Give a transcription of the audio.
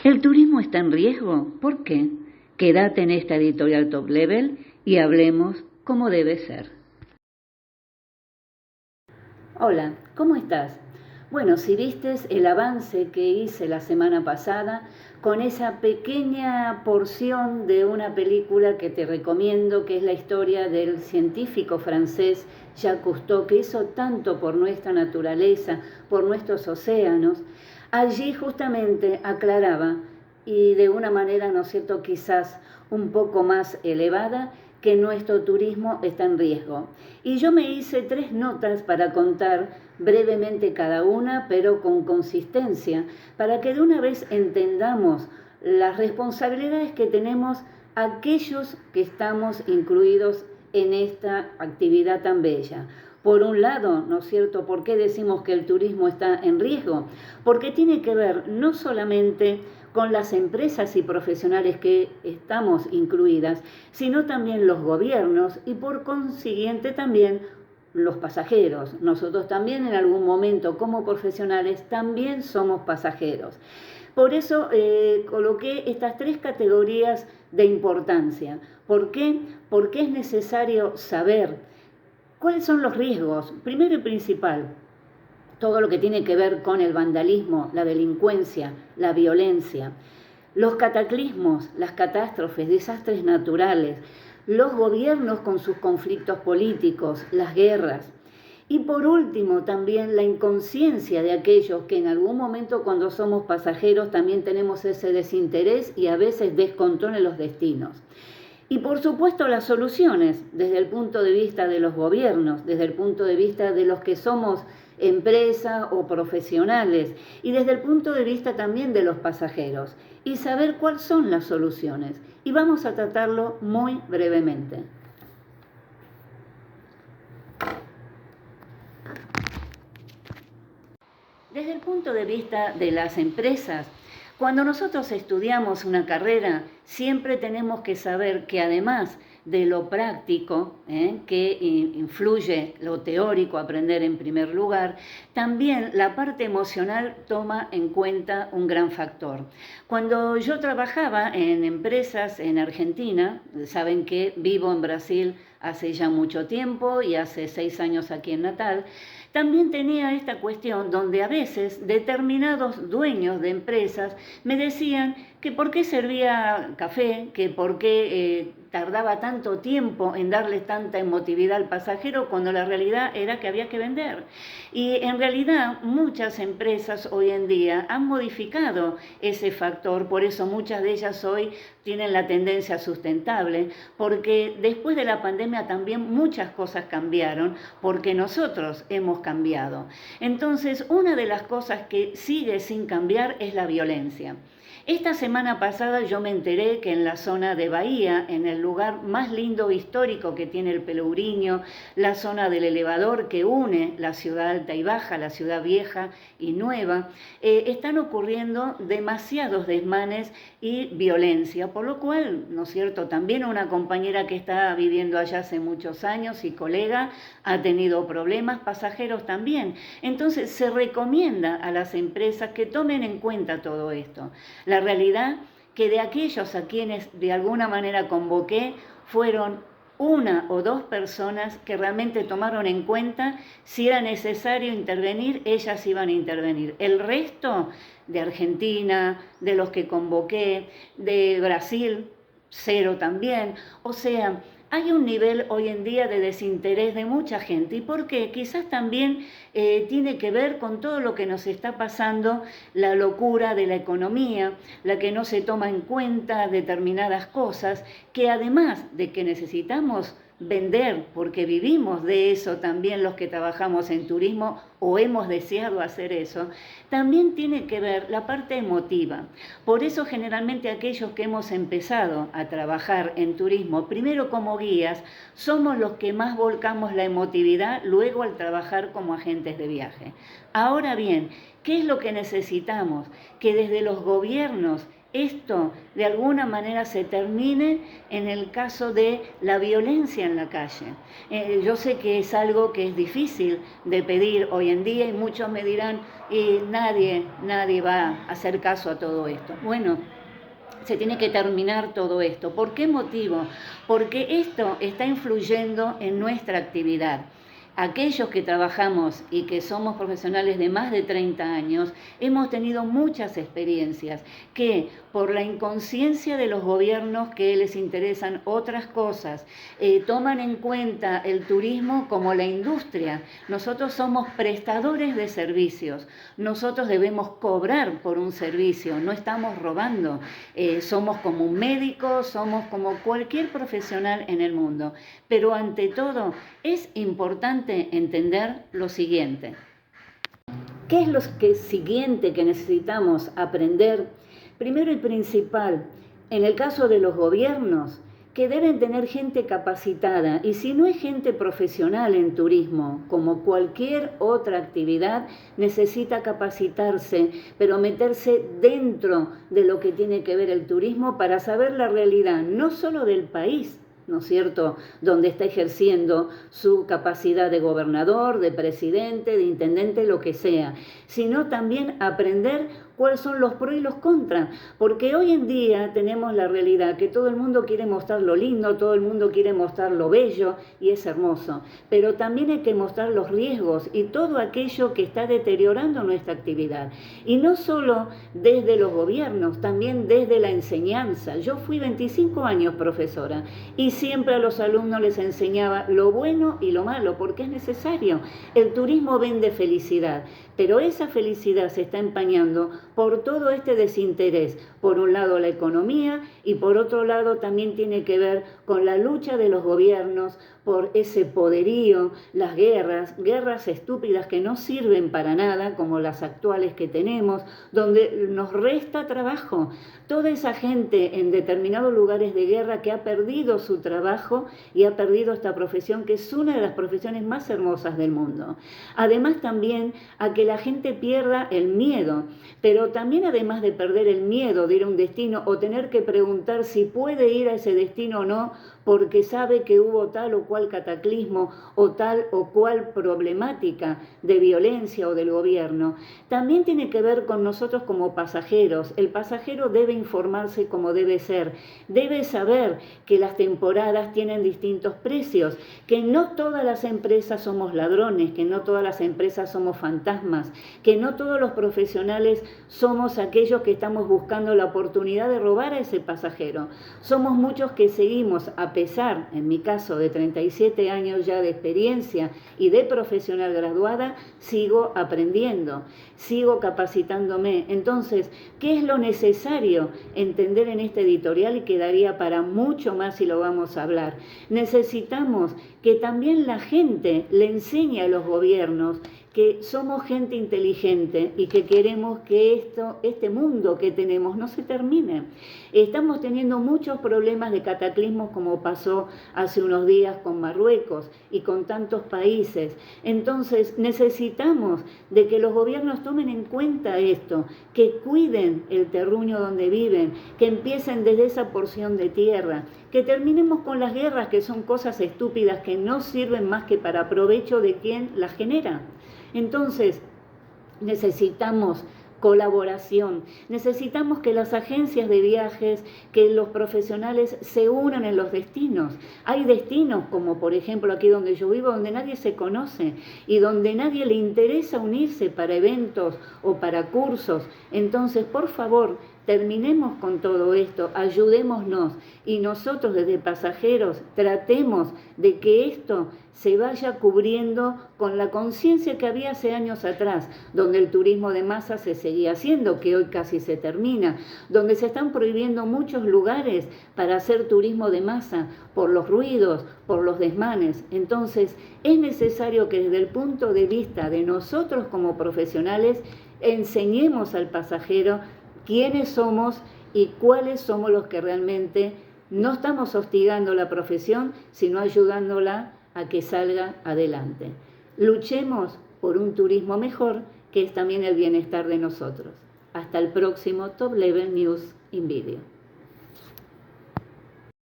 ¿El turismo está en riesgo? ¿Por qué? Quédate en esta editorial Top Level y hablemos como debe ser. Hola, ¿cómo estás? Bueno, si vistes el avance que hice la semana pasada con esa pequeña porción de una película que te recomiendo, que es la historia del científico francés Jacques Cousteau, que hizo tanto por nuestra naturaleza, por nuestros océanos, allí justamente aclaraba, y de una manera, ¿no es cierto?, quizás un poco más elevada, que nuestro turismo está en riesgo. Y yo me hice 3 notas para contar brevemente cada una, pero con consistencia, para que de una vez entendamos las responsabilidades que tenemos aquellos que estamos incluidos en esta actividad tan bella. Por un lado, ¿no es cierto?, ¿por qué decimos que el turismo está en riesgo? Porque tiene que ver no solamente con las empresas y profesionales que estamos incluidas, sino también los gobiernos y por consiguiente también los pasajeros. Nosotros también en algún momento como profesionales también somos pasajeros. Por eso coloqué estas 3 categorías de importancia. ¿Por qué? Porque es necesario saber cuáles son los riesgos. Primero y principal, todo lo que tiene que ver con el vandalismo, la delincuencia, la violencia, los cataclismos, las catástrofes, desastres naturales, los gobiernos con sus conflictos políticos, las guerras. Y por último, también la inconsciencia de aquellos que en algún momento cuando somos pasajeros también tenemos ese desinterés y a veces descontrol en los destinos. Y por supuesto las soluciones desde el punto de vista de los gobiernos, desde el punto de vista de los que somos empresa o profesionales y desde el punto de vista también de los pasajeros y saber cuáles son las soluciones. Y vamos a tratarlo muy brevemente. Desde el punto de vista de las empresas, cuando nosotros estudiamos una carrera, siempre tenemos que saber que además de lo práctico, que influye lo teórico, aprender en primer lugar, también la parte emocional toma en cuenta un gran factor. Cuando yo trabajaba en empresas en Argentina, saben que vivo en Brasil hace ya mucho tiempo y hace 6 años aquí en Natal, también tenía esta cuestión donde a veces determinados dueños de empresas me decían que por qué servía café, que por qué tardaba tanto tiempo en darle tanta emotividad al pasajero cuando la realidad era que había que vender. Y en realidad muchas empresas hoy en día han modificado ese factor, por eso muchas de ellas hoy tienen la tendencia sustentable, porque después de la pandemia también muchas cosas cambiaron, porque nosotros hemos cambiado. Entonces, una de las cosas que sigue sin cambiar es la violencia. Esta semana pasada yo me enteré que en la zona de Bahía, en el lugar más lindo histórico que tiene el Pelourinho, la zona del elevador que une la ciudad alta y baja, la ciudad vieja y nueva, están ocurriendo demasiados desmanes y violencia, por lo cual, ¿no es cierto?, también una compañera que está viviendo allá hace muchos años y colega ha tenido problemas, pasajeros también. Entonces se recomienda a las empresas que tomen en cuenta todo esto. La realidad que de aquellos a quienes de alguna manera convoqué fueron 1 o 2 personas que realmente tomaron en cuenta si era necesario intervenir, ellas iban a intervenir. El resto de Argentina, de los que convoqué, de Brasil, 0 también. O sea, hay un nivel hoy en día de desinterés de mucha gente. ¿Y por qué? Quizás también tiene que ver con todo lo que nos está pasando, la locura de la economía, la que no se toma en cuenta determinadas cosas, que además de que necesitamos vender, porque vivimos de eso también los que trabajamos en turismo o hemos deseado hacer eso, también tiene que ver la parte emotiva. Por eso generalmente aquellos que hemos empezado a trabajar en turismo, primero como guías, somos los que más volcamos la emotividad luego al trabajar como agentes de viaje. Ahora bien, ¿qué es lo que necesitamos? Que desde los gobiernos esto de alguna manera se termine en el caso de la violencia en la calle. Yo sé que es algo que es difícil de pedir hoy en día, y muchos me dirán, nadie va a hacer caso a todo esto. Bueno, se tiene que terminar todo esto. ¿Por qué motivo? Porque esto está influyendo en nuestra actividad. Aquellos que trabajamos y que somos profesionales de más de 30 años, hemos tenido muchas experiencias que por la inconsciencia de los gobiernos que les interesan otras cosas, toman en cuenta el turismo como la industria. Nosotros somos prestadores de servicios, nosotros debemos cobrar por un servicio, no estamos robando, somos como un médico, somos como cualquier profesional en el mundo, pero ante todo es importante entender lo siguiente. ¿Qué es lo siguiente que necesitamos aprender? Primero y principal, en el caso de los gobiernos, que deben tener gente capacitada, y si no hay gente profesional en turismo, como cualquier otra actividad, necesita capacitarse, pero meterse dentro de lo que tiene que ver el turismo para saber la realidad, no solo del país, ¿no es cierto?, donde está ejerciendo su capacidad de gobernador, de presidente, de intendente, lo que sea, sino también aprender cuáles son los pros y los contras, porque hoy en día tenemos la realidad que todo el mundo quiere mostrar lo lindo, todo el mundo quiere mostrar lo bello, y es hermoso, pero también hay que mostrar los riesgos y todo aquello que está deteriorando nuestra actividad, y no solo desde los gobiernos, también desde la enseñanza. Yo fui 25 años profesora y siempre a los alumnos les enseñaba lo bueno y lo malo, porque es necesario. El turismo vende felicidad, pero esa felicidad se está empañando por todo este desinterés. Por un lado la economía, y por otro lado también tiene que ver con la lucha de los gobiernos por ese poderío, las guerras estúpidas que no sirven para nada, como las actuales que tenemos, donde nos resta trabajo. Toda esa gente en determinados lugares de guerra que ha perdido su trabajo y ha perdido esta profesión, que es una de las profesiones más hermosas del mundo. Además también a que la gente pierda el miedo, pero también además de perder el miedo de ir a un destino o tener que preguntar si puede ir a ese destino o no, porque sabe que hubo tal o cual cataclismo o tal o cual problemática de violencia o del gobierno, también tiene que ver con nosotros como pasajeros. El pasajero debe informarse como debe ser, debe saber que las temporadas tienen distintos precios, que no todas las empresas somos ladrones, que no todas las empresas somos fantasmas, que no todos los profesionales somos aquellos que estamos buscando la oportunidad de robar a ese pasajero. Somos muchos que seguimos, a pesar, en mi caso, de 37 años ya de experiencia y de profesional graduada, sigo aprendiendo, sigo capacitándome. Entonces, ¿qué es lo necesario entender en este editorial? Y quedaría para mucho más si lo vamos a hablar. Necesitamos que también la gente le enseñe a los gobiernos que somos gente inteligente y que queremos que este mundo que tenemos no se termine. Estamos teniendo muchos problemas de cataclismos, como pasó hace unos días con Marruecos y con tantos países. Entonces necesitamos de que los gobiernos tomen en cuenta esto, que cuiden el terruño donde viven, que empiecen desde esa porción de tierra, que terminemos con las guerras, que son cosas estúpidas que no sirven más que para provecho de quien las genera. Entonces, necesitamos colaboración, necesitamos que las agencias de viajes, que los profesionales se unan en los destinos. Hay destinos como por ejemplo aquí donde yo vivo, donde nadie se conoce y donde nadie le interesa unirse para eventos o para cursos. Entonces, por favor, terminemos con todo esto, ayudémonos, y nosotros desde pasajeros tratemos de que esto se vaya cubriendo con la conciencia que había hace años atrás, donde el turismo de masa se seguía haciendo, que hoy casi se termina, donde se están prohibiendo muchos lugares para hacer turismo de masa por los ruidos, por los desmanes. Entonces, es necesario que desde el punto de vista de nosotros como profesionales enseñemos al pasajero quiénes somos y cuáles somos los que realmente no estamos hostigando la profesión, sino ayudándola a que salga adelante. Luchemos por un turismo mejor, que es también el bienestar de nosotros. Hasta el próximo Top Level News in Video.